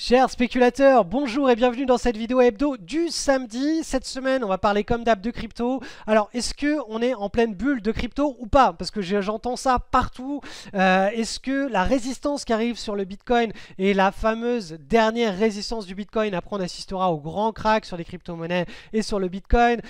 Chers spéculateurs, bonjour et bienvenue dans cette vidéo hebdo du samedi. Cette semaine, on va parler comme d'hab de crypto. Alors, est-ce qu'on est en pleine bulle de crypto ou pas? Parce que j'entends ça partout. Est-ce que la résistance qui arrive sur le Bitcoin est la fameuse dernière résistance du Bitcoin? Après, on assistera au grand crack sur les crypto-monnaies et sur le Bitcoin.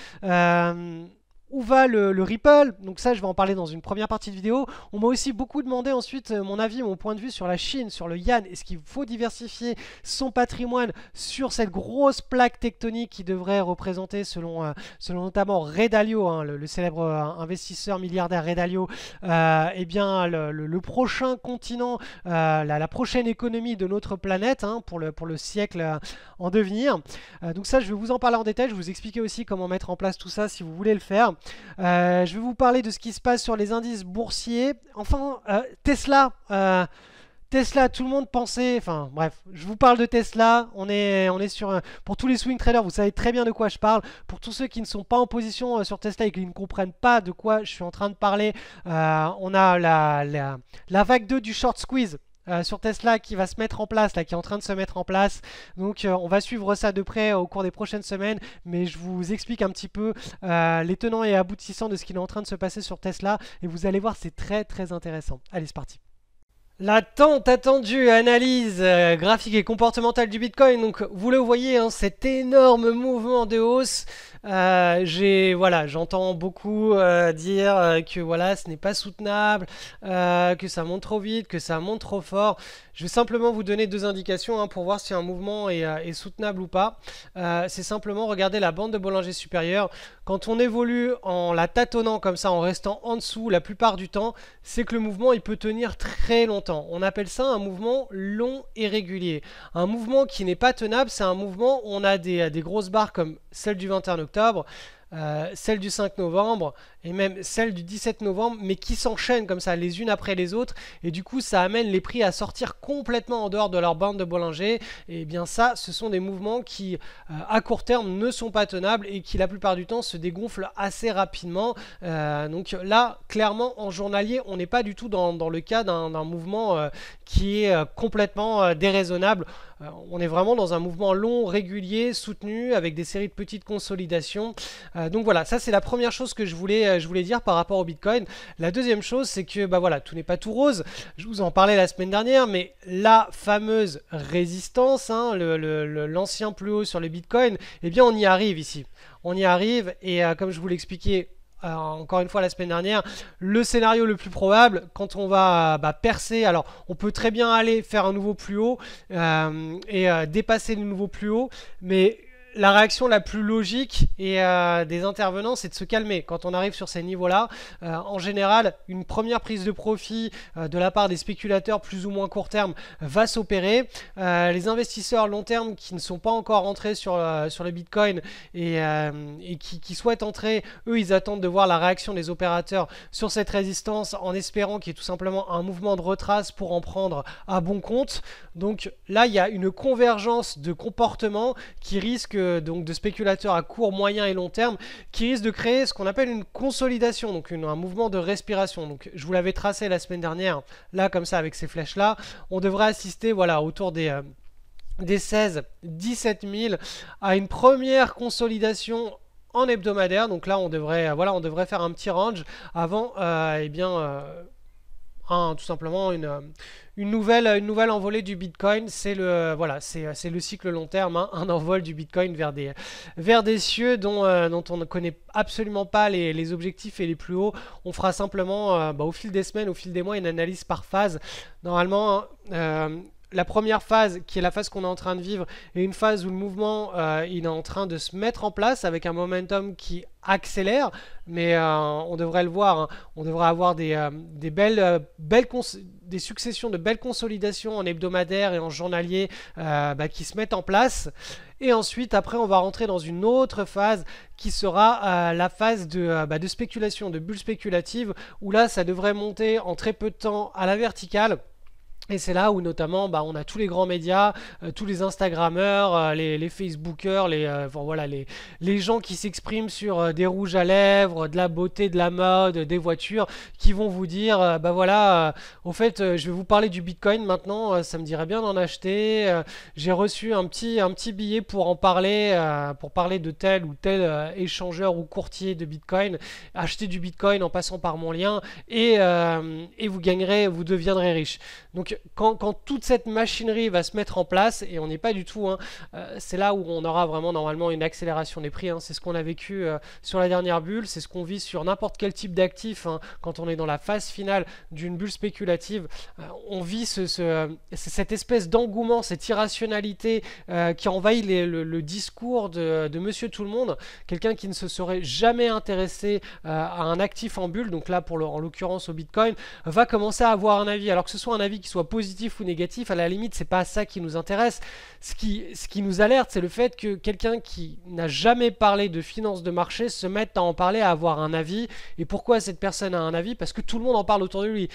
Où va le Ripple? Donc ça, je vais en parler dans une première partie de vidéo. On m'a aussi beaucoup demandé ensuite mon avis, mon point de vue sur la Chine, sur le Yuan. Est-ce qu'il faut diversifier son patrimoine sur cette grosse plaque tectonique qui devrait représenter, selon notamment Ray Dalio, hein, le célèbre investisseur milliardaire Ray Dalio, eh bien le prochain continent, la prochaine économie de notre planète, hein, pour le siècle en devenir. Donc ça, je vais vous en parler en détail. Je vais vous expliquer aussi comment mettre en place tout ça si vous voulez le faire. Je vais vous parler de ce qui se passe sur les indices boursiers. Enfin, Tesla, tout le monde pensait... Enfin, bref, je vous parle de Tesla. On est sur... pour tous les swing traders, vous savez très bien de quoi je parle. Pour tous ceux qui ne sont pas en position sur Tesla et qui ne comprennent pas de quoi je suis en train de parler, on a la vague 2 du short squeeze. Sur Tesla qui va se mettre en place, là, qui est en train de se mettre en place. Donc on va suivre ça de près au cours des prochaines semaines, mais je vous explique un petit peu les tenants et aboutissants de ce qui est en train de se passer sur Tesla, et vous allez voir, c'est très très intéressant. Allez, c'est parti. La tant attendue analyse graphique et comportementale du Bitcoin. Donc vous le voyez, hein, cet énorme mouvement de hausse. J'entends beaucoup dire que voilà, ce n'est pas soutenable, que ça monte trop vite, que ça monte trop fort. Je vais simplement vous donner deux indications, hein, pour voir si un mouvement est soutenable ou pas. C'est simplement regarder la bande de Bollinger supérieure. Quand on évolue en la tâtonnant comme ça, en restant en dessous la plupart du temps, c'est que le mouvement il peut tenir très longtemps. On appelle ça un mouvement long et régulier. Un mouvement qui n'est pas tenable, c'est un mouvement où on a des grosses barres comme celle du 21 octobre, celle du 5 novembre et même celle du 17 novembre, mais qui s'enchaînent comme ça les unes après les autres, et du coup ça amène les prix à sortir complètement en dehors de leur bande de Bollinger. Et bien ça, ce sont des mouvements qui à court terme ne sont pas tenables et qui la plupart du temps se dégonflent assez rapidement. Donc là, clairement en journalier, on n'est pas du tout dans le cas d'un mouvement qui est complètement déraisonnable. On est vraiment dans un mouvement long, régulier, soutenu, avec des séries de petites consolidations. Donc voilà, ça c'est la première chose que je voulais dire par rapport au Bitcoin. La deuxième chose, c'est que bah voilà, tout n'est pas tout rose. Je vous en parlais la semaine dernière, mais la fameuse résistance, hein, l'ancien plus haut sur le Bitcoin, eh bien on y arrive ici. On y arrive, et comme je vous l'expliquais encore une fois la semaine dernière, le scénario le plus probable, quand on va percer, alors on peut très bien aller faire un nouveau plus haut et dépasser le nouveau plus haut, mais la réaction la plus logique et des intervenants, c'est de se calmer quand on arrive sur ces niveaux-là. En général, une première prise de profit de la part des spéculateurs plus ou moins court terme va s'opérer. Les investisseurs long terme qui ne sont pas encore entrés sur le Bitcoin et qui souhaitent entrer, eux, ils attendent de voir la réaction des opérateurs sur cette résistance, en espérant qu'il y ait tout simplement un mouvement de retrace pour en prendre à bon compte. Donc là, il y a une convergence de comportement qui risque donc de spéculateurs à court, moyen et long terme, qui risque de créer ce qu'on appelle une consolidation, donc un mouvement de respiration. Donc je vous l'avais tracé la semaine dernière, là comme ça avec ces flèches là, on devrait assister voilà autour des 16-17 000 à une première consolidation en hebdomadaire. Donc là on devrait faire un petit range avant tout simplement une nouvelle envolée du Bitcoin. C'est le cycle long terme, hein, un envol du Bitcoin vers des cieux dont on ne connaît absolument pas les objectifs et les plus hauts. On fera simplement au fil des semaines, au fil des mois, une analyse par phase. Normalement, la première phase, qui est la phase qu'on est en train de vivre, est une phase où le mouvement il est en train de se mettre en place avec un momentum qui accélère, mais on devrait le voir, hein, on devrait avoir des successions de belles consolidations en hebdomadaire et en journalier qui se mettent en place. Et ensuite, après, on va rentrer dans une autre phase qui sera la phase de spéculation, de bulle spéculative, où là, ça devrait monter en très peu de temps à la verticale. Et c'est là où notamment on a tous les grands médias, tous les Instagrammeurs, les Facebookers, enfin, voilà, les gens qui s'expriment sur des rouges à lèvres, de la beauté, de la mode, des voitures, qui vont vous dire, bah voilà, au fait, je vais vous parler du Bitcoin maintenant, ça me dirait bien d'en acheter. J'ai reçu un petit billet pour parler de tel ou tel échangeur ou courtier de Bitcoin. Achetez du Bitcoin en passant par mon lien et vous deviendrez riche. Donc quand toute cette machinerie va se mettre en place, et on n'est pas du tout, hein, c'est là où on aura vraiment normalement une accélération des prix, hein. C'est ce qu'on a vécu sur la dernière bulle, c'est ce qu'on vit sur n'importe quel type d'actif, hein. Quand on est dans la phase finale d'une bulle spéculative, on vit cette espèce d'engouement, cette irrationalité qui envahit le discours de Monsieur Tout-le-Monde, quelqu'un qui ne se serait jamais intéressé à un actif en bulle, donc là en l'occurrence au Bitcoin, va commencer à avoir un avis, alors que ce soit un avis qui soit positif ou négatif, à la limite c'est pas ça qui nous intéresse. Ce qui nous alerte, c'est le fait que quelqu'un qui n'a jamais parlé de finance de marché se mette à en parler, à avoir un avis. Et pourquoi cette personne a un avis? Parce que tout le monde en parle autour de lui,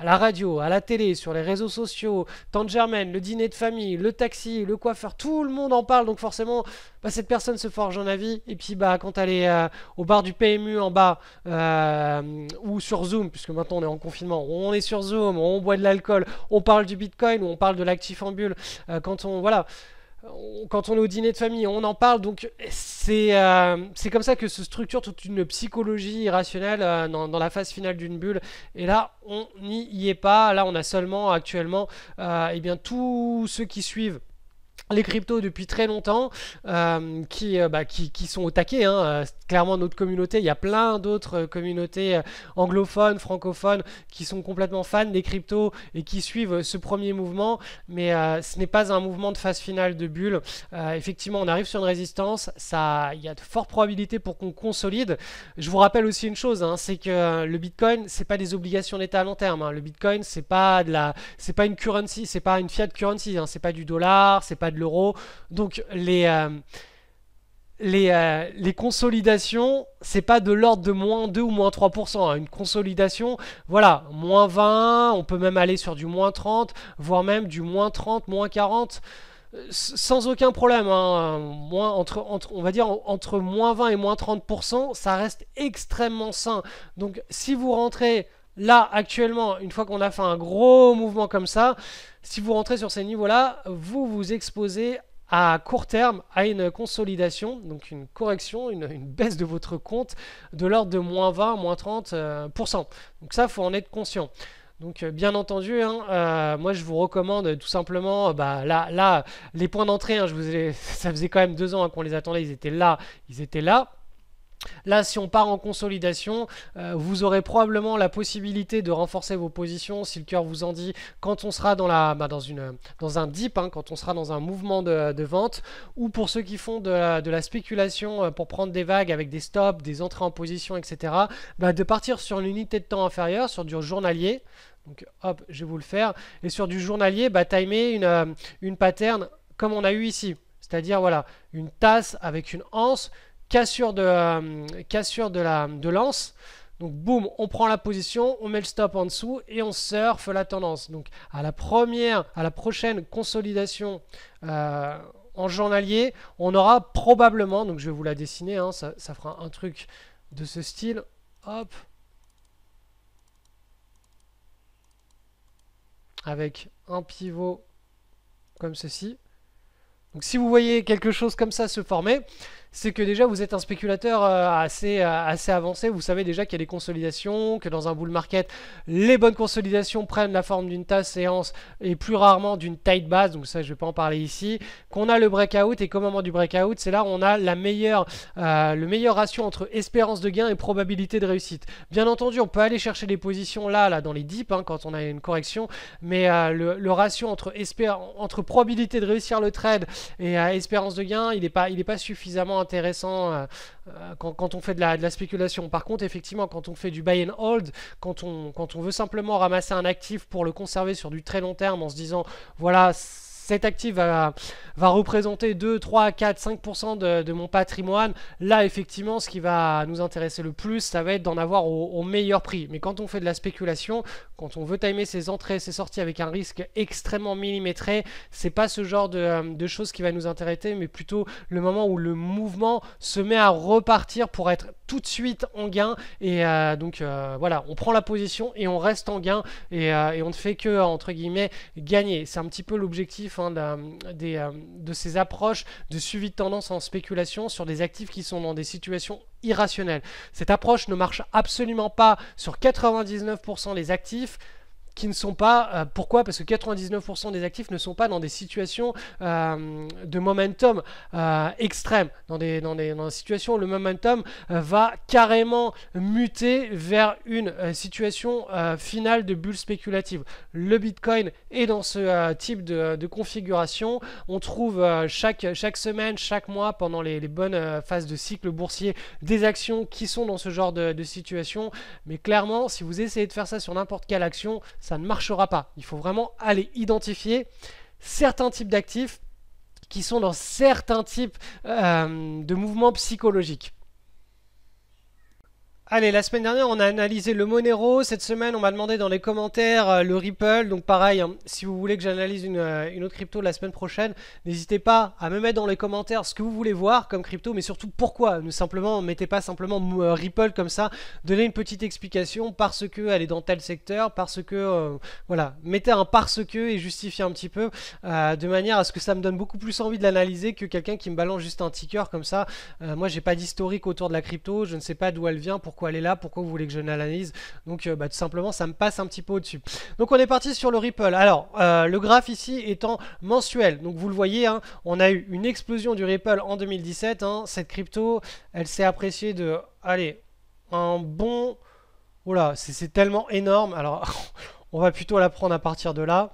à la radio, à la télé, sur les réseaux sociaux, Tante Germaine, le dîner de famille, le taxi, le coiffeur, tout le monde en parle, donc forcément cette personne se forge un avis. Et puis quand elle est au bar du PMU en bas, ou sur Zoom, puisque maintenant on est en confinement, on est sur Zoom, on boit de l'alcool, on parle du Bitcoin ou on parle de l'actif en bulle, quand on est au dîner de famille, on en parle. Donc c'est comme ça que se structure toute une psychologie irrationnelle dans la phase finale d'une bulle. Et là, on n'y y est pas. Là, on a seulement actuellement tous ceux qui suivent les cryptos depuis très longtemps, qui sont au taquet, hein. Clairement, notre communauté, il y a plein d'autres communautés anglophones, francophones, qui sont complètement fans des cryptos et qui suivent ce premier mouvement, mais ce n'est pas un mouvement de phase finale de bulle. Effectivement, on arrive sur une résistance, il y a de fortes probabilités pour qu'on consolide. Je vous rappelle aussi une chose, hein, c'est que le Bitcoin, c'est pas des obligations d'État à long terme, hein. Le Bitcoin, c'est pas une currency, c'est pas une fiat currency, hein. C'est pas du dollar, c'est pas de l'euro. Donc les consolidations, c'est pas de l'ordre de moins 2 ou moins 3%, hein. Une consolidation, voilà, moins 20, on peut même aller sur du moins 30, voire même du moins 30, moins 40, sans aucun problème, hein. On va dire entre moins 20 et moins 30%, ça reste extrêmement sain. Donc si vous rentrez là actuellement, une fois qu'on a fait un gros mouvement comme ça, si vous rentrez sur ces niveaux-là, vous vous exposez à court terme à une consolidation, donc une correction, une baisse de votre compte de l'ordre de moins 20, moins 30%. Donc ça, il faut en être conscient. Donc bien entendu, hein, moi je vous recommande tout simplement, là, les points d'entrée, hein, ça faisait quand même 2 ans, hein, qu'on les attendait, ils étaient là. Là, si on part en consolidation, vous aurez probablement la possibilité de renforcer vos positions si le cœur vous en dit, quand on sera dans un dip, hein, quand on sera dans un mouvement de vente, ou pour ceux qui font de la spéculation pour prendre des vagues avec des stops, des entrées en position, etc., de partir sur une unité de temps inférieure, sur du journalier. Donc hop, je vais vous le faire. Et sur du journalier, timer une pattern comme on a eu ici. C'est-à-dire, voilà, une tasse avec une anse, cassure de l'anse. Donc boum, on prend la position, on met le stop en dessous et on surfe la tendance. Donc à la prochaine consolidation en journalier, on aura probablement, donc je vais vous la dessiner, hein, ça fera un truc de ce style. Hop. Avec un pivot comme ceci. Donc si vous voyez quelque chose comme ça se former, c'est que déjà vous êtes un spéculateur assez avancé. Vous savez déjà qu'il y a des consolidations, que dans un bull market, les bonnes consolidations prennent la forme d'une tasse séance et plus rarement d'une tight base. Donc ça, je ne vais pas en parler ici. Qu'on a le breakout, et qu'au moment du breakout, c'est là où on a le meilleur ratio entre espérance de gain et probabilité de réussite. Bien entendu, on peut aller chercher des positions là dans les dips, hein, quand on a une correction, mais le ratio entre probabilité de réussir le trade et espérance de gain, il n'est pas suffisamment intéressant quand on fait de la spéculation. Par contre, effectivement, quand on fait du buy and hold, quand on veut simplement ramasser un actif pour le conserver sur du très long terme en se disant, voilà, cet actif va va représenter 2, 3, 4, 5% de mon patrimoine, là effectivement ce qui va nous intéresser le plus, ça va être d'en avoir au meilleur prix. Mais quand on fait de la spéculation, quand on veut timer ses entrées et ses sorties avec un risque extrêmement millimétré, c'est pas ce genre de choses qui va nous intéresser, mais plutôt le moment où le mouvement se met à repartir pour être tout de suite en gain. Et donc voilà, on prend la position et on reste en gain et on ne fait que, entre guillemets, gagner. C'est un petit peu l'objectif de ces approches de suivi de tendance en spéculation sur des actifs qui sont dans des situations irrationnelles. Cette approche ne marche absolument pas sur 99% des actifs qui ne sont pas... pourquoi? Parce que 99% des actifs ne sont pas dans des situations de momentum extrême. Dans des situations où le momentum va carrément muter vers une situation finale de bulle spéculative. Le Bitcoin est dans ce type de configuration. On trouve chaque semaine, chaque mois, pendant les bonnes phases de cycle boursier, des actions qui sont dans ce genre de situation. Mais clairement, si vous essayez de faire ça sur n'importe quelle action, ça ne marchera pas. Il faut vraiment aller identifier certains types d'actifs qui sont dans certains types de mouvements psychologiques. Allez, la semaine dernière, on a analysé le Monero. Cette semaine, on m'a demandé dans les commentaires le Ripple. Donc pareil, hein, si vous voulez que j'analyse une autre crypto la semaine prochaine, n'hésitez pas à me mettre dans les commentaires ce que vous voulez voir comme crypto, mais surtout pourquoi. Ne mettez pas simplement Ripple comme ça. Donnez une petite explication parce que elle est dans tel secteur, parce que voilà, mettez un parce que et justifiez un petit peu de manière à ce que ça me donne beaucoup plus envie de l'analyser que quelqu'un qui me balance juste un ticker comme ça. Moi, j'ai pas d'historique autour de la crypto, je ne sais pas d'où elle vient, pourquoi elle est là, pourquoi vous voulez que je l'analyse. Donc tout simplement ça me passe un petit peu au-dessus. Donc on est parti sur le Ripple. Alors le graphe ici étant mensuel, donc vous le voyez, hein, on a eu une explosion du Ripple en 2017, hein. Cette crypto elle s'est appréciée de, allez, un bon, voilà, c'est tellement énorme. Alors on va plutôt la prendre à partir de là.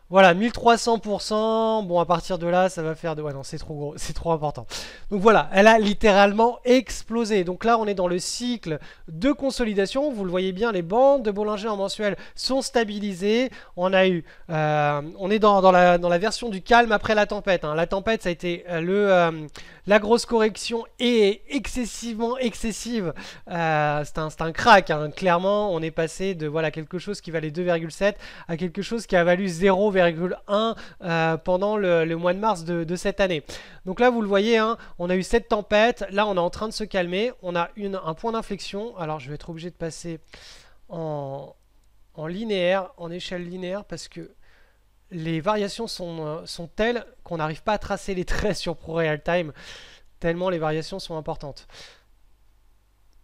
Voilà, 1300%, bon à partir de là ça va faire de... Ouais non, c'est trop gros, c'est trop important. Donc voilà, elle a littéralement explosé. Donc là on est dans le cycle de consolidation, vous le voyez bien, les bandes de Bollinger en mensuel sont stabilisées. On a eu, on est dans la version du calme après la tempête, hein. La tempête ça a été la grosse correction est excessivement excessive. C'est un crack, hein. Clairement on est passé de voilà, quelque chose qui valait 2,7 à quelque chose qui a valu 0,1 pendant le mois de mars de cette année. Donc là vous le voyez, hein, on a eu cette tempête, là on est en train de se calmer, on a un point d'inflexion. Alors je vais être obligé de passer en linéaire, en échelle linéaire, parce que les variations sont telles qu'on n'arrive pas à tracer les traits sur ProRealTime, tellement les variations sont importantes.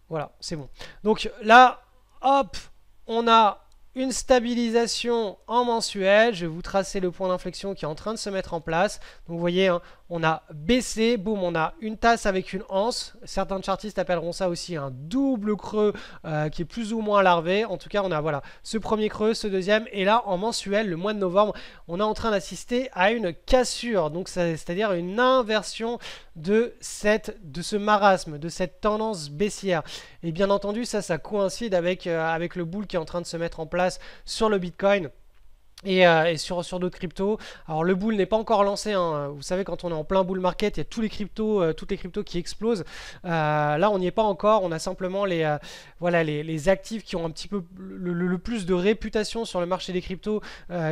Voilà, c'est bon. Donc là, hop, on a une stabilisation en mensuel. Je vais vous tracer le point d'inflexion qui est en train de se mettre en place. Donc vous voyez, hein, on a baissé, boum, on a une tasse avec une anse. Certains chartistes appelleront ça aussi un double creux qui est plus ou moins larvé. En tout cas, on a voilà, ce premier creux, ce deuxième. Et là, en mensuel, le mois de novembre, on est en train d'assister à une cassure. Donc c'est-à-dire une inversion de ce marasme, de cette tendance baissière. Et bien entendu, ça coïncide avec le bull qui est en train de se mettre en place sur le Bitcoin. Et sur d'autres cryptos. Alors le bull n'est pas encore lancé, hein. Vous savez, quand on est en plein bull market, il y a toutes les cryptos qui explosent. Là on n'y est pas encore, on a simplement voilà, les actifs qui ont un petit peu le plus de réputation sur le marché des cryptos,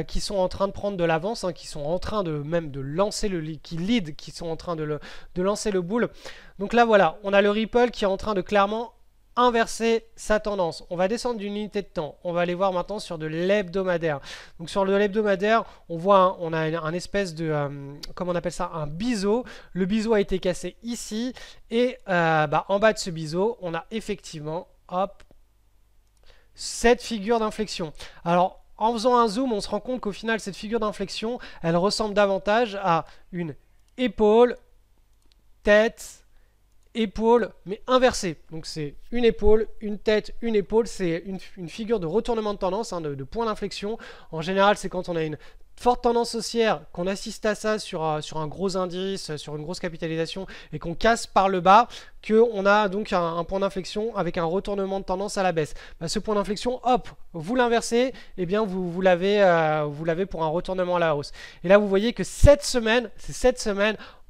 qui sont en train de prendre de l'avance, hein, qui sont en train de lancer qui sont en train de lancer le bull. Donc là voilà, on a le Ripple qui est en train de clairement inverser sa tendance. On va descendre d'une unité de temps. On va aller voir maintenant sur de l'hebdomadaire. Donc sur de l'hebdomadaire, on voit, on a un espèce de, comment on appelle ça, un biseau. Le biseau a été cassé ici. Et en bas de ce biseau, on a effectivement, hop, cette figure d'inflexion. Alors, en faisant un zoom, on se rend compte qu'au final, cette figure d'inflexion, elle ressemble davantage à une épaule, tête, épaule, mais inversée. Donc c'est une épaule, une tête, une épaule. C'est une figure de retournement de tendance, hein, de point d'inflexion. En général, c'est quand on a une forte tendance haussière, qu'on assiste à ça sur un gros indice, sur une grosse capitalisation et qu'on casse par le bas, qu'on a donc un point d'inflexion avec un retournement de tendance à la baisse. Bah, ce point d'inflexion, hop, vous l'inversez, et bien vous l'avez pour un retournement à la hausse. Et là, vous voyez que cette semaine,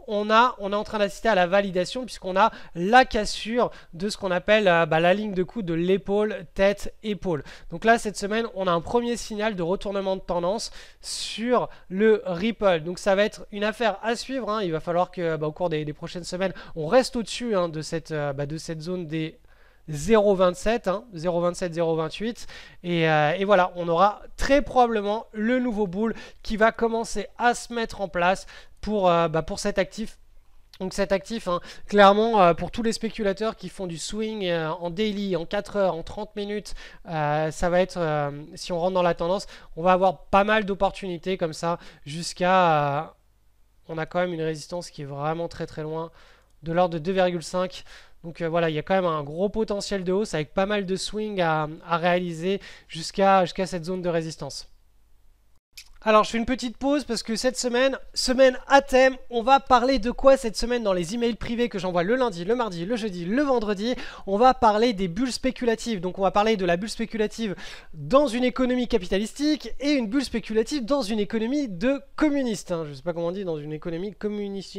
on est en train d'assister à la validation puisqu'on a la cassure de ce qu'on appelle la ligne de coude de l'épaule, tête, épaule. Donc là, cette semaine, on a un premier signal de retournement de tendance sur le Ripple. Donc ça va être une affaire à suivre, hein. Il va falloir que au cours des prochaines semaines, on reste au-dessus de cette zone des 0,27, 0,27, 0,28 et voilà, on aura très probablement le nouveau bull qui va commencer à se mettre en place pour cet actif. Donc cet actif, clairement, pour tous les spéculateurs qui font du swing en daily, en 4 heures, en 30 minutes, ça va être, si on rentre dans la tendance, on va avoir pas mal d'opportunités comme ça jusqu'à... on a quand même une résistance qui est vraiment très très loin, de l'ordre de 2,5. Donc voilà, il y a quand même un gros potentiel de hausse avec pas mal de swing à réaliser jusqu'à cette zone de résistance. Alors je fais une petite pause parce que cette semaine à thème, on va parler de quoi cette semaine dans les emails privés que j'envoie le lundi, le mardi, le jeudi, le vendredi. On va parler des bulles spéculatives. Donc on va parler de la bulle spéculative dans une économie capitalistique et une bulle spéculative dans une économie de communistes. Je ne sais pas comment on dit, dans une économie communiste.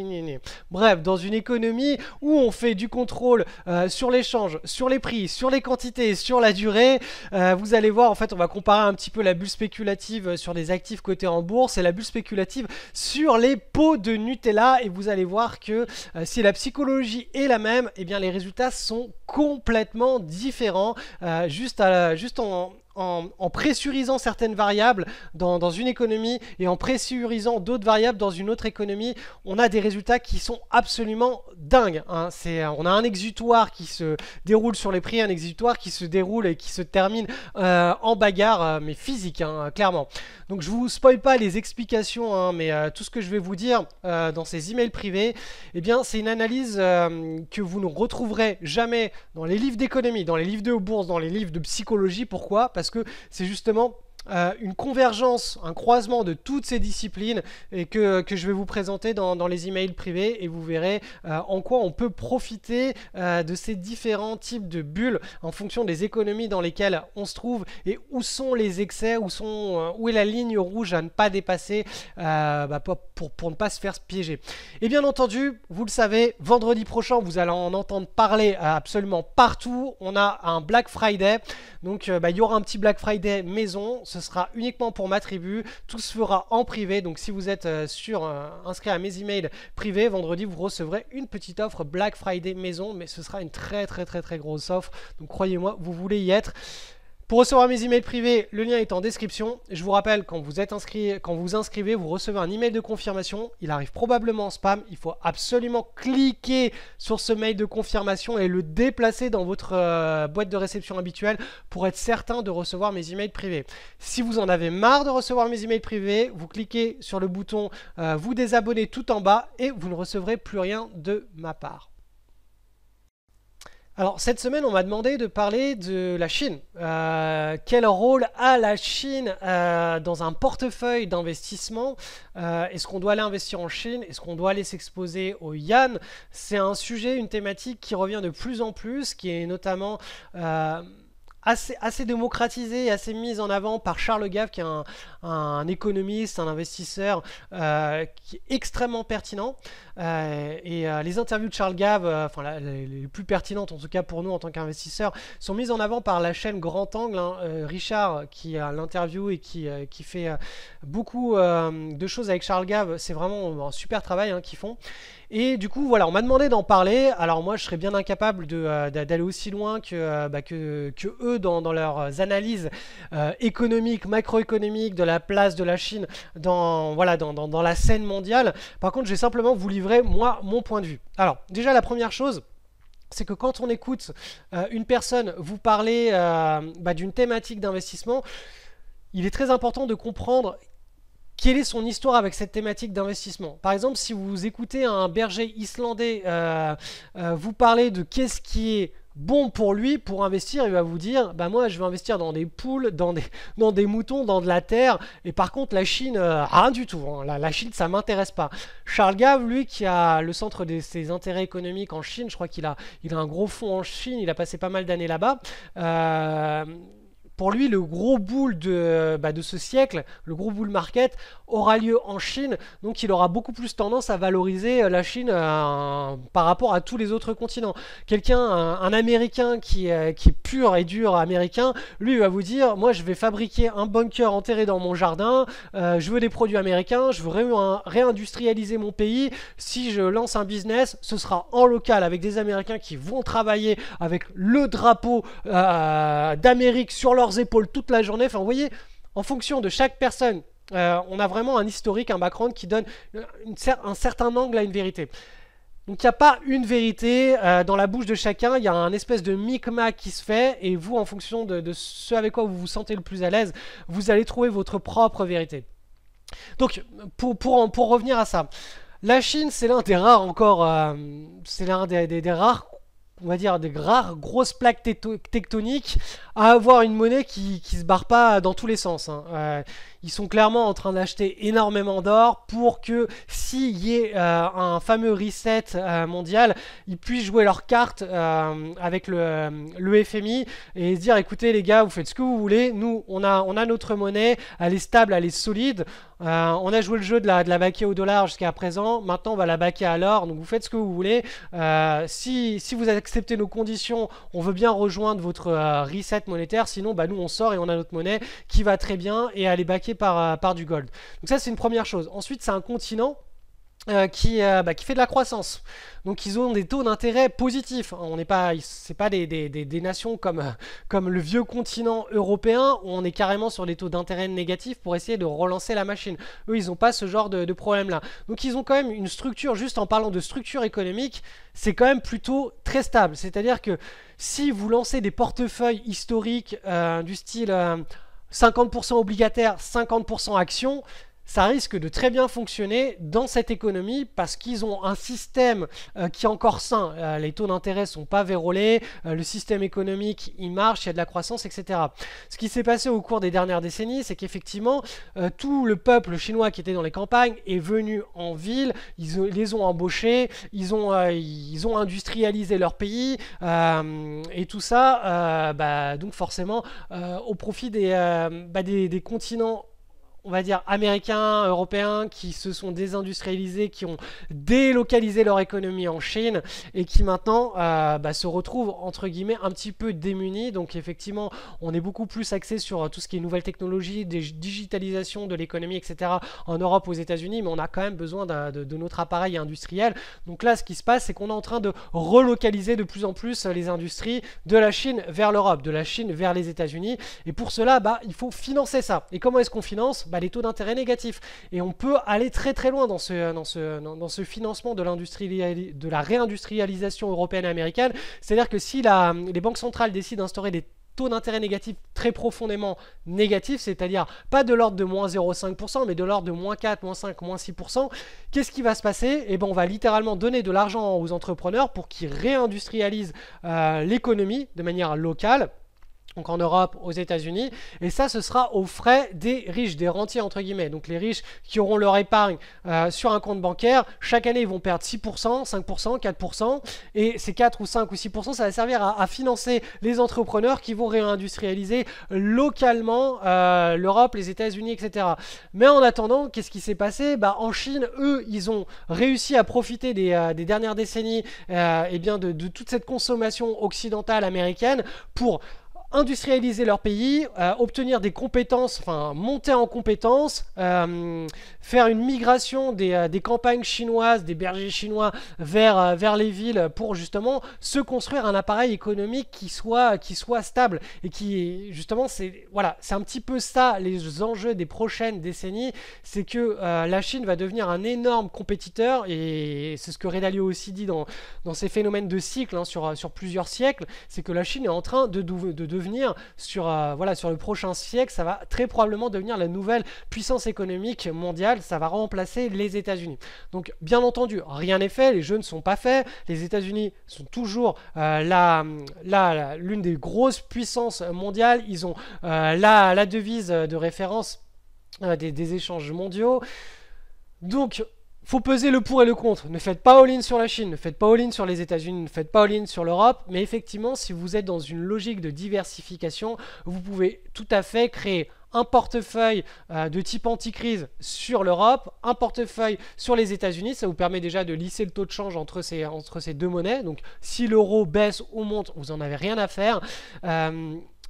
Bref, dans une économie où on fait du contrôle sur l'échange, sur les prix, sur les quantités, sur la durée. Vous allez voir, en fait, on va comparer un petit peu la bulle spéculative sur des actifs cotés en bourse et la bulle spéculative sur les pots de Nutella, et vous allez voir que si la psychologie est la même, eh bien les résultats sont complètement différents, juste en pressurisant certaines variables dans une économie et en pressurisant d'autres variables dans une autre économie, on a des résultats qui sont absolument dingues. On a un exutoire qui se déroule sur les prix, un exutoire qui se déroule et qui se termine en bagarre, mais physique, clairement. Donc je vous spoil pas les explications, mais tout ce que je vais vous dire dans ces emails privés, eh bien c'est une analyse que vous ne retrouverez jamais dans les livres d'économie, dans les livres de bourse, dans les livres de psychologie. Pourquoi ? Parce que c'est justement une convergence, un croisement de toutes ces disciplines et que je vais vous présenter dans les emails privés, et vous verrez en quoi on peut profiter de ces différents types de bulles en fonction des économies dans lesquelles on se trouve et où sont les excès, où est la ligne rouge à ne pas dépasser pour ne pas se faire piéger. Et bien entendu, vous le savez, vendredi prochain, vous allez en entendre parler absolument partout. On a un Black Friday, donc il y aura un petit Black Friday maison. Ce sera uniquement pour ma tribu, tout se fera en privé. Donc si vous êtes inscrit à mes emails privés, vendredi vous recevrez une petite offre Black Friday maison, mais ce sera une très grosse offre, donc croyez-moi, vous voulez y être. Pour recevoir mes emails privés, le lien est en description. Je vous rappelle, quand vous vous inscrivez, vous recevez un email de confirmation. Il arrive probablement en spam. Il faut absolument cliquer sur ce mail de confirmation et le déplacer dans votre boîte de réception habituelle pour être certain de recevoir mes emails privés. Si vous en avez marre de recevoir mes emails privés, vous cliquez sur le bouton vous désabonner tout en bas et vous ne recevrez plus rien de ma part. Alors cette semaine, on m'a demandé de parler de la Chine. Quel rôle a la Chine dans un portefeuille d'investissement? Est-ce qu'on doit aller investir en Chine? Est-ce qu'on doit aller s'exposer au yuan? C'est un sujet, une thématique qui revient de plus en plus, qui est notamment assez démocratisé et assez mise en avant par Charles Gave, qui est un économiste, un investisseur qui est extrêmement pertinent. Les interviews de Charles Gave, les plus pertinentes en tout cas pour nous en tant qu'investisseurs, sont mises en avant par la chaîne Grand Angle. Richard, qui a l'interview et qui fait beaucoup de choses avec Charles Gave, c'est vraiment un super travail qu'ils font. Et du coup, voilà, on m'a demandé d'en parler. Alors moi, je serais bien incapable d'aller aussi loin que eux dans leurs analyses économiques, macroéconomiques, de la place de la Chine dans la scène mondiale. Par contre, je vais simplement vous livrer, moi, mon point de vue. Alors, déjà, la première chose, c'est que quand on écoute une personne vous parler d'une thématique d'investissement, il est très important de comprendre quelle est son histoire avec cette thématique d'investissement. Par exemple, si vous écoutez un berger islandais vous parler de qu'est-ce qui est bon pour lui, pour investir, il va vous dire, bah moi je vais investir dans des poules, dans des moutons, dans de la terre, et par contre la Chine, rien du tout, hein. La Chine ça m'intéresse pas. Charles Gave, lui qui a le centre de ses intérêts économiques en Chine, je crois il a un gros fonds en Chine, il a passé pas mal d'années là-bas. Pour lui, le gros bull de ce siècle, le gros bull market, aura lieu en Chine. Donc il aura beaucoup plus tendance à valoriser la Chine par rapport à tous les autres continents. Un Américain qui est pur et dur américain, lui il va vous dire, moi je vais fabriquer un bunker enterré dans mon jardin, je veux des produits américains, je veux réindustrialiser mon pays. Si je lance un business, ce sera en local avec des Américains qui vont travailler avec le drapeau d'Amérique sur leurs épaules toute la journée. Enfin, vous voyez, en fonction de chaque personne, on a vraiment un historique, un background qui donne un certain angle à une vérité. Donc il n'y a pas une vérité dans la bouche de chacun, il y a un espèce de micmac qui se fait, et vous, en fonction de ce avec quoi vous vous sentez le plus à l'aise, vous allez trouver votre propre vérité. Donc, pour revenir à ça, la Chine, c'est l'un des rares c'est l'un des rares, on va dire, des rares grosses plaques tectoniques à avoir une monnaie qui se barre pas dans tous les sens, hein. Ils sont clairement en train d'acheter énormément d'or pour que s'il y ait un fameux reset mondial, ils puissent jouer leurs cartes avec le FMI et se dire, écoutez les gars, vous faites ce que vous voulez, nous on a notre monnaie, elle est stable, elle est solide, on a joué le jeu de la baquer au dollar jusqu'à présent, maintenant on va la baquer à l'or, donc vous faites ce que vous voulez, si vous acceptez nos conditions, on veut bien rejoindre votre reset monétaire, sinon bah, nous on sort et on a notre monnaie qui va très bien et elle est baquée par du gold. Donc ça c'est une première chose. Ensuite c'est un continent qui fait de la croissance. Donc ils ont des taux d'intérêt positifs. C'est pas des nations comme le vieux continent européen où on est carrément sur des taux d'intérêt négatifs pour essayer de relancer la machine. Eux, ils n'ont pas ce genre de problème-là. Donc ils ont quand même une structure, juste en parlant de structure économique, c'est quand même plutôt très stable. C'est-à-dire que si vous lancez des portefeuilles historiques du style 50% obligataire, 50% actions, ça risque de très bien fonctionner dans cette économie parce qu'ils ont un système qui est encore sain. Les taux d'intérêt ne sont pas vérolés, le système économique il marche, il y a de la croissance, etc. Ce qui s'est passé au cours des dernières décennies, c'est qu'effectivement, tout le peuple chinois qui était dans les campagnes est venu en ville, ils les ont embauchés, ils ont industrialisé leur pays, et tout ça, donc forcément, au profit des continents, on va dire, américains, européens, qui se sont désindustrialisés, qui ont délocalisé leur économie en Chine et qui maintenant se retrouvent, entre guillemets, un petit peu démunis. Donc effectivement, on est beaucoup plus axé sur tout ce qui est nouvelles technologies, digitalisation de l'économie, etc. en Europe, aux États-Unis, mais on a quand même besoin de notre appareil industriel. Donc là, ce qui se passe, c'est qu'on est en train de relocaliser de plus en plus les industries de la Chine vers l'Europe, de la Chine vers les États-Unis. Et pour cela, il faut financer ça. Et comment est-ce qu'on finance ? Les taux d'intérêt négatifs. Et on peut aller très très loin dans ce financement de la réindustrialisation européenne et américaine. C'est-à-dire que si les banques centrales décident d'instaurer des taux d'intérêt négatifs très profondément négatifs, c'est-à-dire pas de l'ordre de moins 0,5%, mais de l'ordre de moins 4, moins 5, moins 6%, qu'est-ce qui va se passer ? Eh ben, on va littéralement donner de l'argent aux entrepreneurs pour qu'ils réindustrialisent l'économie de manière locale, donc en Europe, aux États-Unis, et ça, ce sera aux frais des riches, des rentiers entre guillemets. Donc les riches qui auront leur épargne sur un compte bancaire, chaque année ils vont perdre 6%, 5%, 4%, et ces 4 ou 5 ou 6%, ça va servir à financer les entrepreneurs qui vont réindustrialiser localement l'Europe, les États-Unis, etc. Mais en attendant, qu'est-ce qui s'est passé ? En Chine, eux, ils ont réussi à profiter des dernières décennies de toute cette consommation occidentale américaine pour industrialiser leur pays, obtenir des compétences, enfin monter en compétences, faire une migration des campagnes chinoises, des bergers chinois vers les villes pour justement se construire un appareil économique qui soit stable et qui justement c'est un petit peu ça les enjeux des prochaines décennies, c'est que la Chine va devenir un énorme compétiteur et c'est ce que Ray Dalio aussi dit dans ces phénomènes de cycle sur plusieurs siècles, c'est que la Chine est en train de devenir voilà, sur le prochain siècle, ça va très probablement devenir la nouvelle puissance économique mondiale, ça va remplacer les États-Unis. Donc bien entendu, rien n'est fait, les jeux ne sont pas faits, les États-Unis sont toujours l'une des grosses puissances mondiales, ils ont la devise de référence des échanges mondiaux. Donc faut peser le pour et le contre. Ne faites pas all-in sur la Chine, ne faites pas all-in sur les États-Unis, ne faites pas all-in sur l'Europe. Mais effectivement, si vous êtes dans une logique de diversification, vous pouvez tout à fait créer un portefeuille de type anti-crise sur l'Europe, un portefeuille sur les États-Unis. Ça vous permet déjà de lisser le taux de change entre ces deux monnaies. Donc si l'euro baisse ou monte, vous n'en avez rien à faire.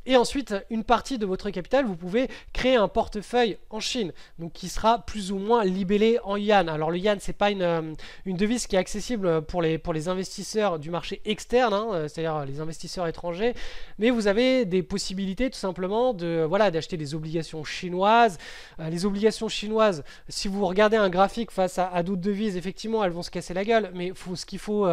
Et ensuite, une partie de votre capital, vous pouvez créer un portefeuille en Chine, donc qui sera plus ou moins libellé en yuan. Alors le yuan, c'est pas une devise qui est accessible pour les investisseurs du marché externe, hein, c'est-à-dire les investisseurs étrangers, mais vous avez des possibilités tout simplement d'acheter des obligations chinoises. Les obligations chinoises, si vous regardez un graphique face à d'autres devises, effectivement, elles vont se casser la gueule, mais ce qu'il faut,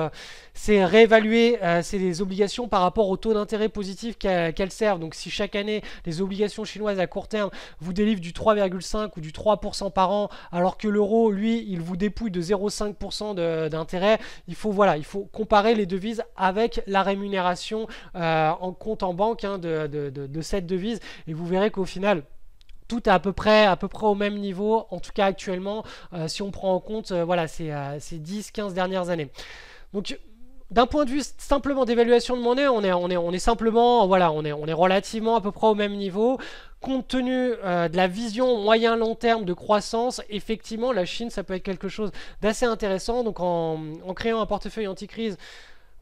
c'est réévaluer ces obligations par rapport au taux d'intérêt positif qu'elles servent. Donc si chaque année les obligations chinoises à court terme vous délivrent du 3,5 ou du 3% par an, alors que l'euro, lui, il vous dépouille de 0,5% d'intérêt, il faut comparer les devises avec la rémunération en compte en banque de cette devise, et vous verrez qu'au final tout est à peu près au même niveau, en tout cas actuellement, si on prend en compte ces 10-15 dernières années. Donc d'un point de vue simplement d'évaluation de monnaie, on est simplement, voilà, on est relativement à peu près au même niveau. Compte tenu de la vision moyen-long terme de croissance, effectivement, la Chine, ça peut être quelque chose d'assez intéressant. Donc en créant un portefeuille anti-crise,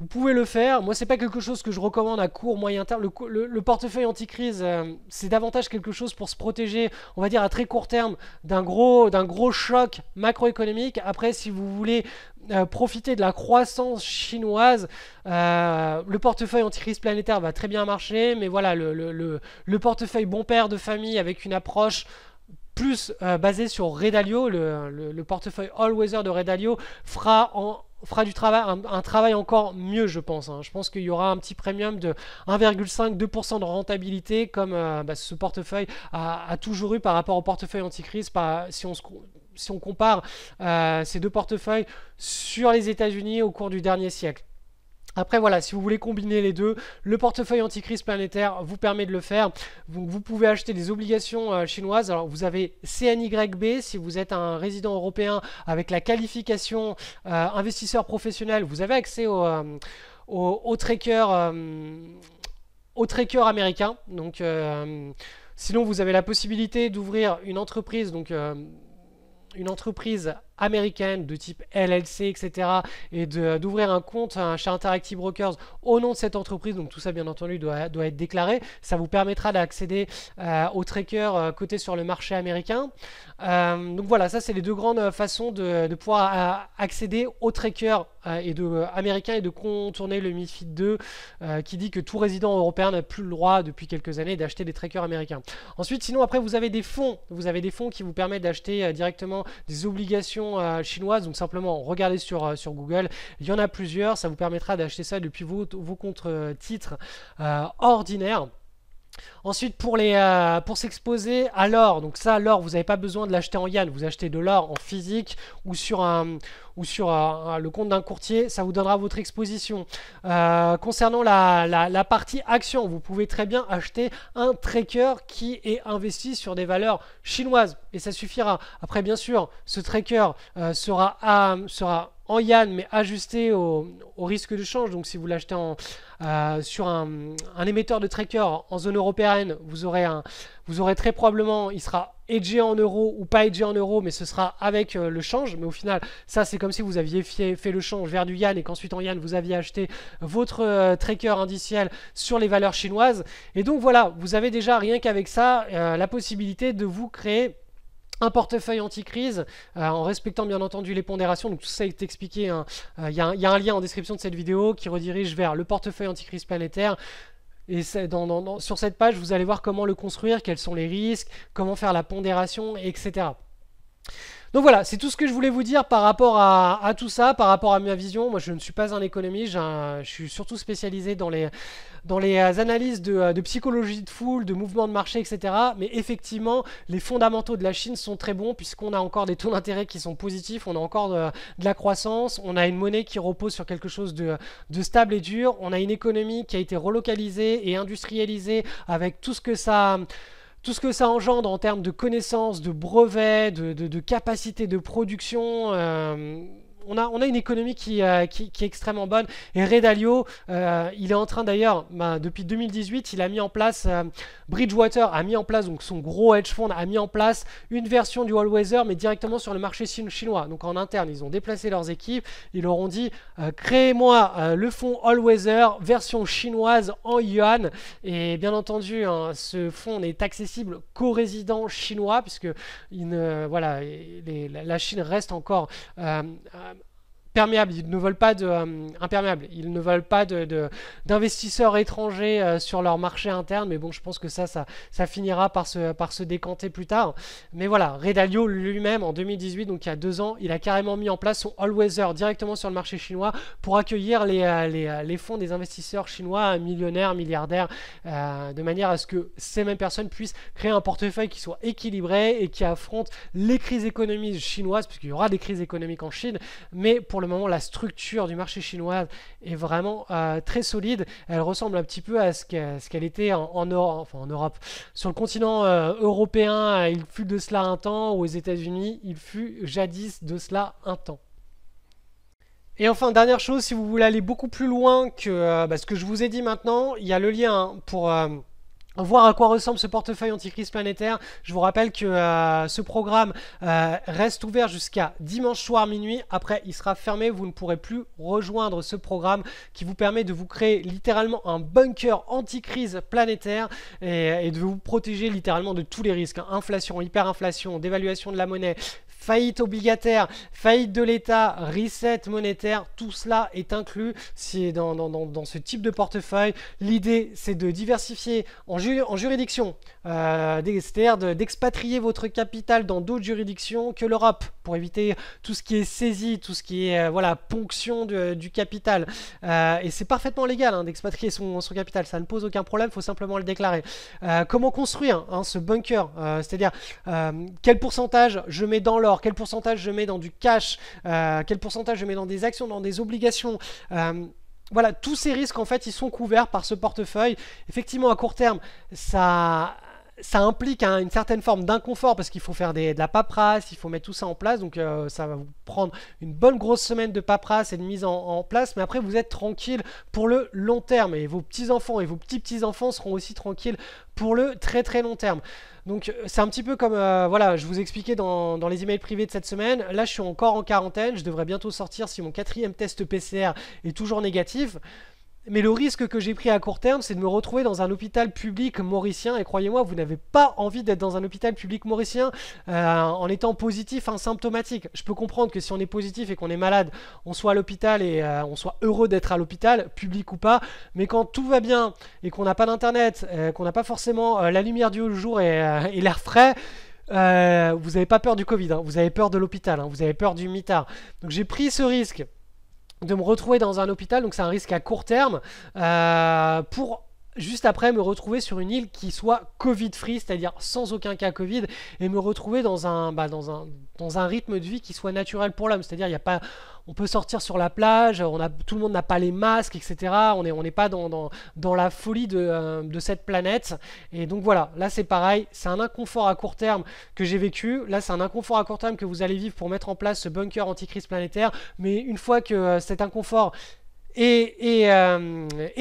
vous pouvez le faire. Moi, c'est pas quelque chose que je recommande à court, moyen terme. Le portefeuille anti-crise, c'est davantage quelque chose pour se protéger, on va dire à très court terme, d'un gros choc macroéconomique. Après, si vous voulez profiter de la croissance chinoise, le portefeuille anti-crise planétaire va très bien marcher. Mais voilà, le portefeuille bon père de famille avec une approche plus basée sur Ray Dalio, le portefeuille all-weather de Ray Dalio fera du travail, un travail encore mieux, je pense. Je pense qu'il y aura un petit premium de 1,5-2% de rentabilité, comme ce portefeuille a toujours eu par rapport au portefeuille anti-crise. Si on compare ces deux portefeuilles sur les États-Unis au cours du dernier siècle. Après voilà, si vous voulez combiner les deux, le portefeuille anti-crise planétaire vous permet de le faire. Vous pouvez acheter des obligations chinoises. Alors vous avez CNYB, si vous êtes un résident européen avec la qualification investisseur professionnel, vous avez accès au tracker américain. Donc sinon vous avez la possibilité d'ouvrir une entreprise, donc une entreprise américaine de type LLC, etc. et d'ouvrir un compte chez Interactive Brokers au nom de cette entreprise. Donc tout ça, bien entendu, doit être déclaré. Ça vous permettra d'accéder aux trackers cotés sur le marché américain. Donc voilà, ça c'est les deux grandes façons de pouvoir accéder aux trackers américains et de contourner le MiFID II qui dit que tout résident européen n'a plus le droit depuis quelques années d'acheter des trackers américains. Ensuite, sinon après vous avez des fonds. Vous avez des fonds qui vous permettent d'acheter directement des obligations chinoises. Donc simplement regardez sur Google, il y en a plusieurs. Ça vous permettra d'acheter ça depuis vos contre-titres ordinaires. Ensuite, pour s'exposer à l'or, donc ça, l'or, vous n'avez pas besoin de l'acheter en yuan, vous achetez de l'or en physique ou sur le compte d'un courtier, ça vous donnera votre exposition. Concernant la partie action, vous pouvez très bien acheter un tracker qui est investi sur des valeurs chinoises et ça suffira. Après, bien sûr, ce tracker sera en yuan mais ajusté au risque de change. Donc si vous l'achetez sur un émetteur de tracker en zone européenne, vous aurez très probablement, il sera hedgé en euros ou pas hedgé en euros, mais ce sera avec le change. Mais au final, ça c'est comme si vous aviez fait le change vers du yuan et qu'ensuite en yuan vous aviez acheté votre tracker indiciel sur les valeurs chinoises. Et donc voilà, vous avez déjà rien qu'avec ça la possibilité de vous créer un portefeuille anti-crise en respectant bien entendu les pondérations. Donc tout ça est expliqué. Il y a un lien en description de cette vidéo qui redirige vers le portefeuille anti-crise planétaire. Et sur cette page, vous allez voir comment le construire, quels sont les risques, comment faire la pondération, etc. Donc voilà, c'est tout ce que je voulais vous dire par rapport à tout ça, par rapport à ma vision. Moi, je ne suis pas un économiste, je suis surtout spécialisé dans les analyses de psychologie de foule, de mouvements de marché, etc. Mais effectivement, les fondamentaux de la Chine sont très bons puisqu'on a encore des taux d'intérêt qui sont positifs, on a encore de la croissance, on a une monnaie qui repose sur quelque chose de stable et dur, on a une économie qui a été relocalisée et industrialisée avec tout ce que ça engendre en termes de connaissances, de brevets, de capacité de production. On a une économie qui est extrêmement bonne. Et Ray Dalio, il est en train d'ailleurs, depuis 2018, il a mis en place, Bridgewater a mis en place, donc son gros hedge fund a mis en place une version du All-Weather, mais directement sur le marché chinois. Donc en interne, ils ont déplacé leurs équipes, ils leur ont dit, créez-moi le fonds All-Weather version chinoise en yuan. Et bien entendu, hein, ce fonds n'est accessible qu'aux résidents chinois, puisque voilà, la Chine reste encore perméable, ils ne veulent pas imperméable, ils ne veulent pas d'investisseurs étrangers sur leur marché interne, mais bon, je pense que ça finira par se décanter plus tard. Mais voilà, Ray Dalio lui-même en 2018, donc il y a 2 ans, il a carrément mis en place son All-Weather directement sur le marché chinois pour accueillir les fonds des investisseurs chinois, millionnaires, milliardaires, de manière à ce que ces mêmes personnes puissent créer un portefeuille qui soit équilibré et qui affronte les crises économiques chinoises, puisqu'il y aura des crises économiques en Chine, mais pour le moment, la structure du marché chinois est vraiment très solide. Elle ressemble un petit peu à ce qu'elle était en Europe. Sur le continent européen, il fut de cela un temps, ou aux États-Unis, il fut jadis de cela un temps. Et enfin, dernière chose, si vous voulez aller beaucoup plus loin que ce que je vous ai dit maintenant, il y a le lien pour voir à quoi ressemble ce portefeuille anticrise planétaire. Je vous rappelle que ce programme reste ouvert jusqu'à dimanche soir minuit. Après, il sera fermé. Vous ne pourrez plus rejoindre ce programme qui vous permet de vous créer littéralement un bunker anticrise planétaire et de vous protéger littéralement de tous les risques. Inflation, hyperinflation, dévaluation de la monnaie, faillite obligataire, faillite de l'État, reset monétaire, tout cela est inclus dans ce type de portefeuille. L'idée, c'est de diversifier en juridiction, c'est-à-dire d'expatrier votre capital dans d'autres juridictions que l'Europe pour éviter tout ce qui est saisie, tout ce qui est ponction du capital. Et c'est parfaitement légal d'expatrier son capital, ça ne pose aucun problème, il faut simplement le déclarer. Comment construire ce bunker, c'est-à-dire quel pourcentage je mets dans l'or, quel pourcentage je mets dans du cash, quel pourcentage je mets dans des actions, dans des obligations. Voilà, tous ces risques en fait ils sont couverts par ce portefeuille. Effectivement, à court terme, ça implique une certaine forme d'inconfort parce qu'il faut faire de la paperasse, il faut mettre tout ça en place, donc ça va vous prendre une bonne grosse semaine de paperasse et de mise en place, mais après vous êtes tranquille pour le long terme et vos petits-enfants et vos petits-petits-enfants seront aussi tranquilles pour le très très long terme. Donc c'est un petit peu comme, voilà, je vous expliquais dans les emails privés de cette semaine. Là je suis encore en quarantaine, je devrais bientôt sortir si mon 4e test PCR est toujours négatif. Mais le risque que j'ai pris à court terme, c'est de me retrouver dans un hôpital public mauricien. Et croyez-moi, vous n'avez pas envie d'être dans un hôpital public mauricien en étant positif, asymptomatique. Je peux comprendre que si on est positif et qu'on est malade, on soit à l'hôpital et on soit heureux d'être à l'hôpital, public ou pas. Mais quand tout va bien et qu'on n'a pas d'internet, qu'on n'a pas forcément la lumière du jour et l'air frais, vous n'avez pas peur du Covid, vous avez peur de l'hôpital, vous avez peur du mitard. Donc j'ai pris ce risque de me retrouver dans un hôpital, donc c'est un risque à court terme, pour juste après me retrouver sur une île qui soit Covid-free, c'est-à-dire sans aucun cas Covid, et me retrouver dans un rythme de vie qui soit naturel pour l'homme, c'est-à-dire on peut sortir sur la plage, tout le monde n'a pas les masques, etc. On n'est pas dans la folie de cette planète. Et donc voilà, là c'est pareil, c'est un inconfort à court terme que j'ai vécu. Là c'est un inconfort à court terme que vous allez vivre pour mettre en place ce bunker anti-crise planétaire. Mais une fois que cet inconfort est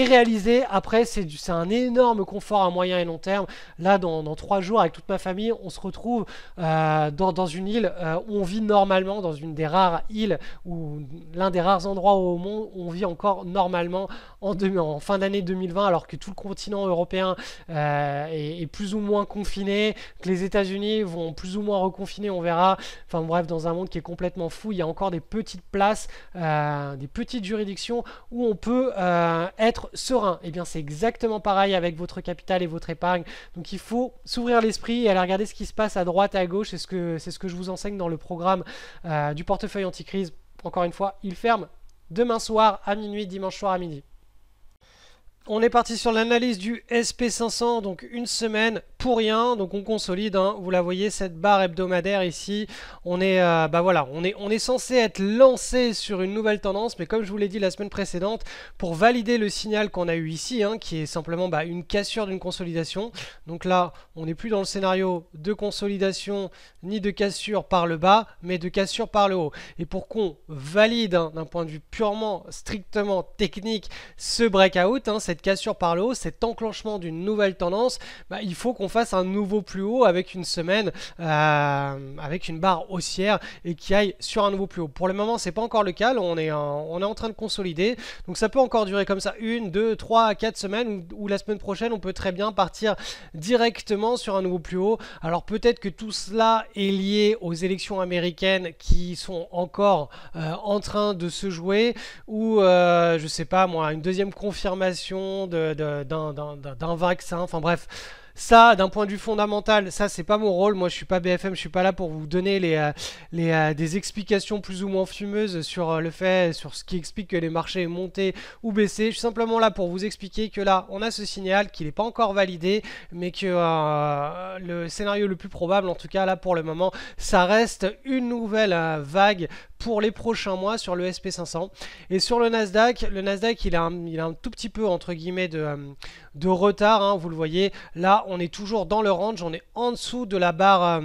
réalisé, après c'est un énorme confort à moyen et long terme. Là dans 3 jours avec toute ma famille on se retrouve dans une île où on vit normalement, dans une des rares îles ou l'un des rares endroits au monde où on vit encore normalement en fin d'année 2020, alors que tout le continent européen est plus ou moins confiné, que les États-Unis vont plus ou moins reconfiner, on verra. Enfin bref, dans un monde qui est complètement fou, il y a encore des petites places, des petites juridictions où on peut être serein. Et bien c'est exactement pareil avec votre capital et votre épargne. Donc il faut s'ouvrir l'esprit et aller regarder ce qui se passe à droite et à gauche. C'est ce que je vous enseigne dans le programme du portefeuille anti-crise. Encore une fois, il ferme demain soir à minuit, dimanche soir à midi. On est parti sur l'analyse du SP500, donc une semaine pour rien, donc on consolide, hein. Vous la voyez, cette barre hebdomadaire ici, on est, voilà, on est censé être lancé sur une nouvelle tendance, mais comme je vous l'ai dit la semaine précédente, pour valider le signal qu'on a eu ici, hein, qui est simplement une cassure d'une consolidation, donc là, on n'est plus dans le scénario de consolidation ni de cassure par le bas, mais de cassure par le haut. Et pour qu'on valide, hein, d'un point de vue purement, strictement technique, ce breakout, hein, cette cassure par le haut, cet enclenchement d'une nouvelle tendance, il faut qu'on fasse un nouveau plus haut avec une semaine, avec une barre haussière et qui aille sur un nouveau plus haut. Pour le moment, c'est pas encore le cas, on est en train de consolider, donc ça peut encore durer comme ça 1, 2, 3, 4 semaines, ou la semaine prochaine, on peut très bien partir directement sur un nouveau plus haut. Alors peut-être que tout cela est lié aux élections américaines qui sont encore en train de se jouer, ou je sais pas moi, une deuxième confirmation d'un vaccin, enfin bref. Ça, d'un point de vue fondamental, ça c'est pas mon rôle. Moi je suis pas BFM, je suis pas là pour vous donner des explications plus ou moins fumeuses sur sur ce qui explique que les marchés sont montés ou baissés. Je suis simplement là pour vous expliquer que là on a ce signal qui n'est pas encore validé, mais que le scénario le plus probable, en tout cas là pour le moment, ça reste une nouvelle vague pour les prochains mois sur le SP500. Et sur le Nasdaq il a un tout petit peu entre guillemets de retard, hein, vous le voyez. Là on est toujours dans le range, on est en dessous de la barre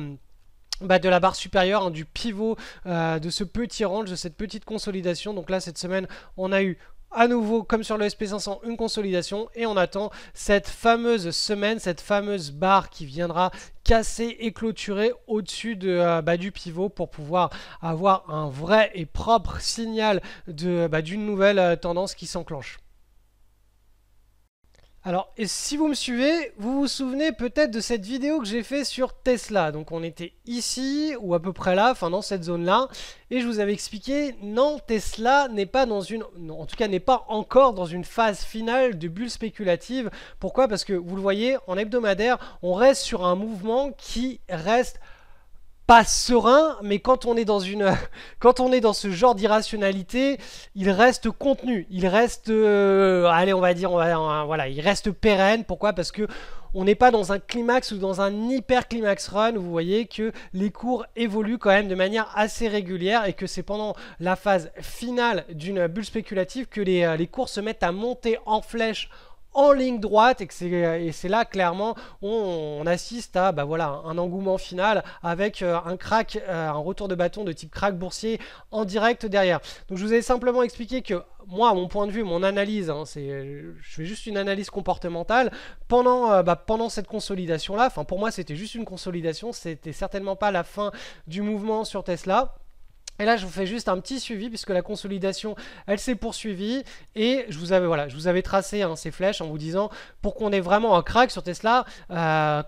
supérieure, hein, du pivot de ce petit range, de cette petite consolidation. Donc là cette semaine on a eu à nouveau, comme sur le SP500, une consolidation et on attend cette fameuse semaine, cette fameuse barre qui viendra casser et clôturer au-dessus du pivot pour pouvoir avoir un vrai et propre signal d'une nouvelle tendance qui s'enclenche. Alors, et si vous me suivez, vous vous souvenez peut-être de cette vidéo que j'ai fait sur Tesla. Donc on était ici, ou à peu près là, enfin dans cette zone-là, et je vous avais expliqué, non, Tesla n'est pas dans une... Non, en tout cas n'est pas encore dans une phase finale de bulle spéculative. Pourquoi? Parce que vous le voyez, en hebdomadaire, on reste sur un mouvement qui reste pas serein, mais quand on est dans ce genre d'irrationalité, il reste contenu, il reste, allez, on va dire, voilà, il reste pérenne. Pourquoi? Parce que on n'est pas dans un climax ou dans un hyper climax run. Vous voyez que les cours évoluent quand même de manière assez régulière et que c'est pendant la phase finale d'une bulle spéculative que les cours se mettent à monter en flèche, en ligne droite, et c'est là clairement on assiste à un engouement final avec un crack, un retour de bâton de type crack boursier en direct derrière. Donc je vous ai simplement expliqué que moi, à mon point de vue, mon analyse, hein, je fais juste une analyse comportementale pendant cette consolidation là. Enfin, pour moi c'était juste une consolidation, c'était certainement pas la fin du mouvement sur Tesla. Et là, je vous fais juste un petit suivi puisque la consolidation, elle s'est poursuivie. Et je vous avais tracé, hein, ces flèches en vous disant, pour qu'on ait vraiment un crack sur Tesla,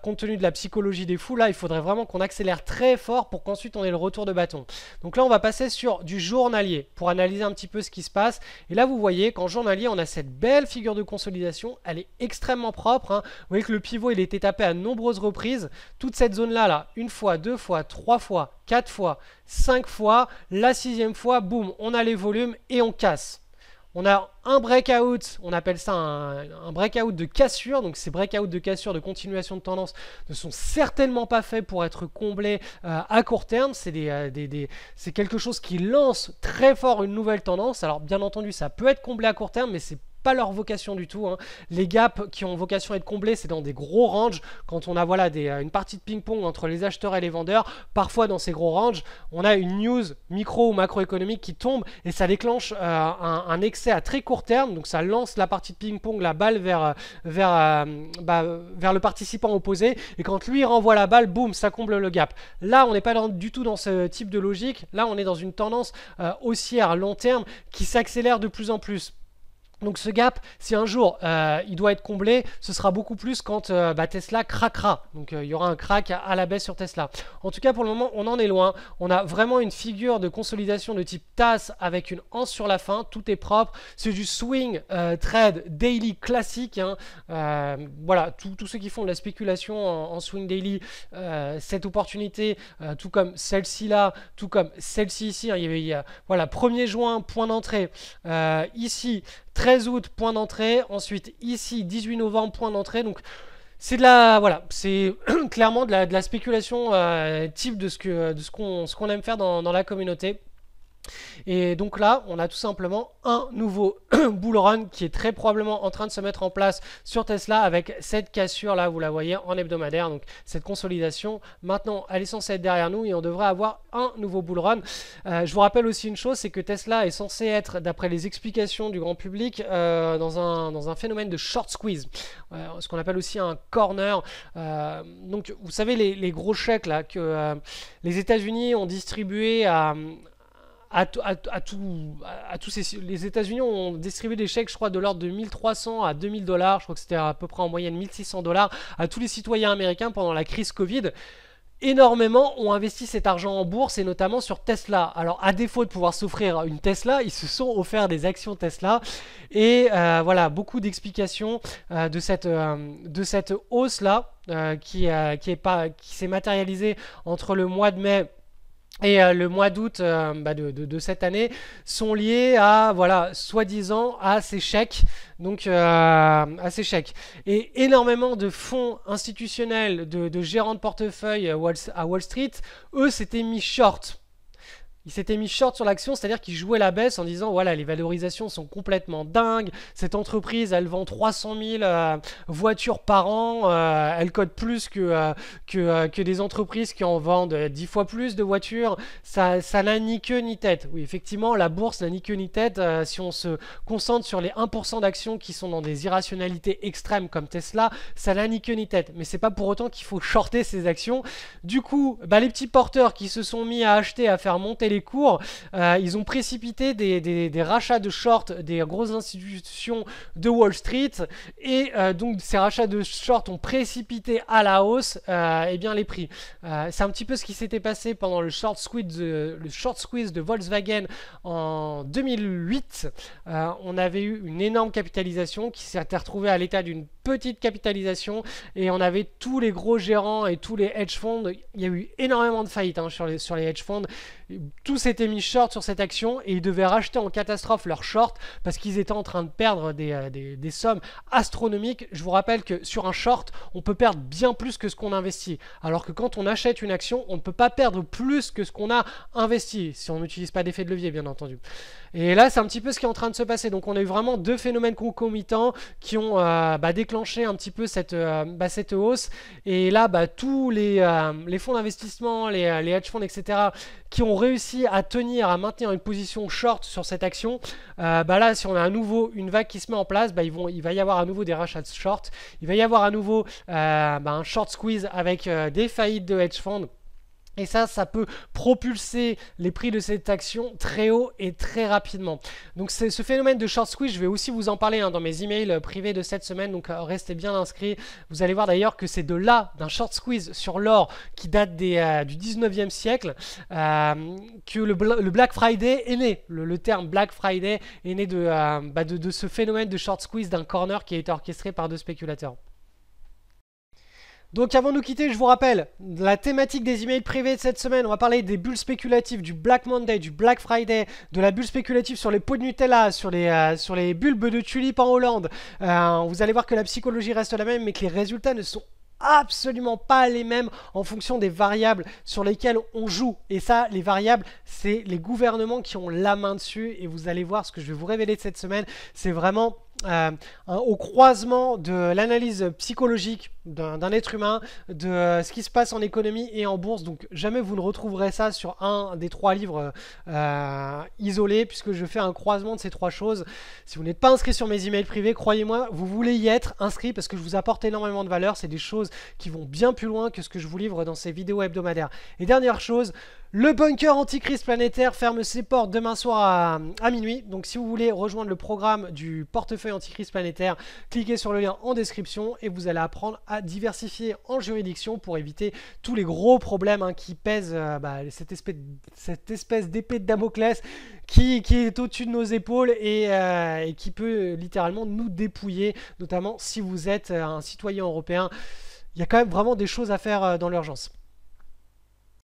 compte tenu de la psychologie des fous, là, il faudrait vraiment qu'on accélère très fort pour qu'ensuite on ait le retour de bâton. Donc là, on va passer sur du journalier pour analyser un petit peu ce qui se passe. Et là, vous voyez qu'en journalier, on a cette belle figure de consolidation. Elle est extrêmement propre, hein. Vous voyez que le pivot, il était tapé à nombreuses reprises. Toute cette zone-là, une fois, deux fois, trois fois, 4 fois, 5 fois, la 6e fois, boum, on a les volumes et on casse. On a un breakout, on appelle ça un breakout de cassure. Donc ces breakouts de cassure, de continuation de tendance, ne sont certainement pas faits pour être comblés à court terme. C'est quelque chose qui lance très fort une nouvelle tendance. Alors bien entendu, ça peut être comblé à court terme, mais c'est pas leur vocation du tout, hein. Les gaps qui ont vocation à être comblés, c'est dans des gros ranges, quand on a une partie de ping-pong entre les acheteurs et les vendeurs. Parfois dans ces gros ranges, on a une news micro ou macroéconomique qui tombe et ça déclenche un excès à très court terme. Donc ça lance la partie de ping-pong, la balle vers le participant opposé, et quand lui renvoie la balle, boum, ça comble le gap. Là on n'est pas du tout dans ce type de logique. Là on est dans une tendance haussière long terme qui s'accélère de plus en plus. Donc ce gap, si un jour il doit être comblé, ce sera beaucoup plus quand Tesla craquera. Donc il y aura un crack à la baisse sur Tesla. En tout cas, pour le moment, on en est loin. On a vraiment une figure de consolidation de type TAS avec une anse sur la fin. Tout est propre. C'est du swing trade daily classique, hein. Voilà, tous ceux qui font de la spéculation en swing daily, cette opportunité, tout comme celle-ci là, tout comme celle-ci ici, hein, voilà, 1er juin, point d'entrée. Ici, 13 août, point d'entrée. Ensuite, ici, 18 novembre, point d'entrée. Donc, c'est de la, voilà, c'est clairement de la spéculation type de ce qu'on aime faire dans la communauté. Et donc là, on a tout simplement un nouveau bull run qui est très probablement en train de se mettre en place sur Tesla avec cette cassure là, vous la voyez en hebdomadaire, donc cette consolidation. Maintenant, elle est censée être derrière nous et on devrait avoir un nouveau bull run. Je vous rappelle aussi une chose, c'est que Tesla est censé être, d'après les explications du grand public, dans un phénomène de short squeeze, ce qu'on appelle aussi un corner. Donc, vous savez, les gros chèques là que les États-Unis ont distribué les États-Unis ont distribué des chèques, je crois, de l'ordre de 1300 à 2000 dollars. Je crois que c'était à peu près en moyenne 1600 dollars à tous les citoyens américains pendant la crise Covid. Énormément ont investi cet argent en bourse et notamment sur Tesla. Alors, à défaut de pouvoir s'offrir une Tesla, ils se sont offerts des actions Tesla. Et voilà, beaucoup d'explications de cette hausse-là qui s'est matérialisée entre le mois de mai et le mois d'août de cette année sont liés à, voilà, soi-disant à ces chèques. Donc à ces chèques. Et énormément de fonds institutionnels, de gérants de portefeuille à Wall Street, eux s'étaient mis short. Ils s'étaient mis short sur l'action, c'est-à-dire qu'ils jouaient la baisse en disant voilà, les valorisations sont complètement dingues, cette entreprise elle vend 300 000 voitures par an, elle code plus que des entreprises qui en vendent 10 fois plus de voitures, ça n'a ni queue ni tête. Oui, effectivement, la bourse n'a ni queue ni tête. Si on se concentre sur les 1% d'actions qui sont dans des irrationalités extrêmes comme Tesla, ça n'a ni queue ni tête. Mais c'est pas pour autant qu'il faut shorter ces actions. Du coup, les petits porteurs qui se sont mis à acheter, à faire monter les cours, ils ont précipité des rachats de short des grosses institutions de Wall Street et donc ces rachats de short ont précipité à la hausse bien les prix. C'est un petit peu ce qui s'était passé pendant le short squeeze de Volkswagen en 2008. On avait eu une énorme capitalisation qui s'était retrouvée à l'état d'une petite capitalisation et on avait tous les gros gérants et tous les hedge funds. Il y a eu énormément de faillites sur les hedge funds. Tous s'étaient mis short sur cette action et ils devaient racheter en catastrophe leur short parce qu'ils étaient en train de perdre des sommes astronomiques. Je vous rappelle que sur un short, on peut perdre bien plus que ce qu'on investit. Alors que quand on achète une action, on ne peut pas perdre plus que ce qu'on a investi, si on n'utilise pas d'effet de levier, bien entendu. Et là, c'est un petit peu ce qui est en train de se passer. Donc, on a eu vraiment deux phénomènes concomitants qui ont déclenché un petit peu cette hausse. Et là, tous les fonds d'investissement, les hedge funds, etc., qui ont réussi à maintenir une position short sur cette action, là, si on a à nouveau une vague qui se met en place, il va y avoir à nouveau des rachats de short. Il va y avoir à nouveau un short squeeze avec des faillites de hedge funds. Et ça peut propulser les prix de cette action très haut et très rapidement. Donc ce phénomène de short squeeze, je vais aussi vous en parler dans mes emails privés de cette semaine. Donc restez bien inscrits. Vous allez voir d'ailleurs que c'est d'un short squeeze sur l'or qui date du 19e siècle que le Black Friday est né. Le terme Black Friday est né de ce phénomène de short squeeze d'un corner qui a été orchestré par deux spéculateurs. Donc avant de nous quitter, je vous rappelle la thématique des emails privés de cette semaine. On va parler des bulles spéculatives, du Black Monday, du Black Friday, de la bulle spéculative sur les pots de Nutella, sur les bulbes de tulipes en Hollande. Vous allez voir que la psychologie reste la même, mais que les résultats ne sont absolument pas les mêmes en fonction des variables sur lesquelles on joue. Et ça, les variables, c'est les gouvernements qui ont la main dessus. Et vous allez voir ce que je vais vous révéler de cette semaine. C'est vraiment au croisement de l'analyse psychologique d'un être humain, de ce qui se passe en économie et en bourse. Donc jamais vous ne retrouverez ça sur un des trois livres isolés, puisque je fais un croisement de ces trois choses. Si vous n'êtes pas inscrit sur mes emails privés, croyez-moi, vous voulez y être inscrit parce que je vous apporte énormément de valeur. C'est des choses qui vont bien plus loin que ce que je vous livre dans ces vidéos hebdomadaires. Et dernière chose, le bunker anticrise planétaire ferme ses portes demain soir à minuit. Donc si vous voulez rejoindre le programme du portefeuille anticrise planétaire, cliquez sur le lien en description et vous allez apprendre à diversifier en juridiction pour éviter tous les gros problèmes qui pèsent cette espèce d'épée de Damoclès qui est au-dessus de nos épaules et qui peut littéralement nous dépouiller, notamment si vous êtes un citoyen européen. Il y a quand même vraiment des choses à faire dans l'urgence.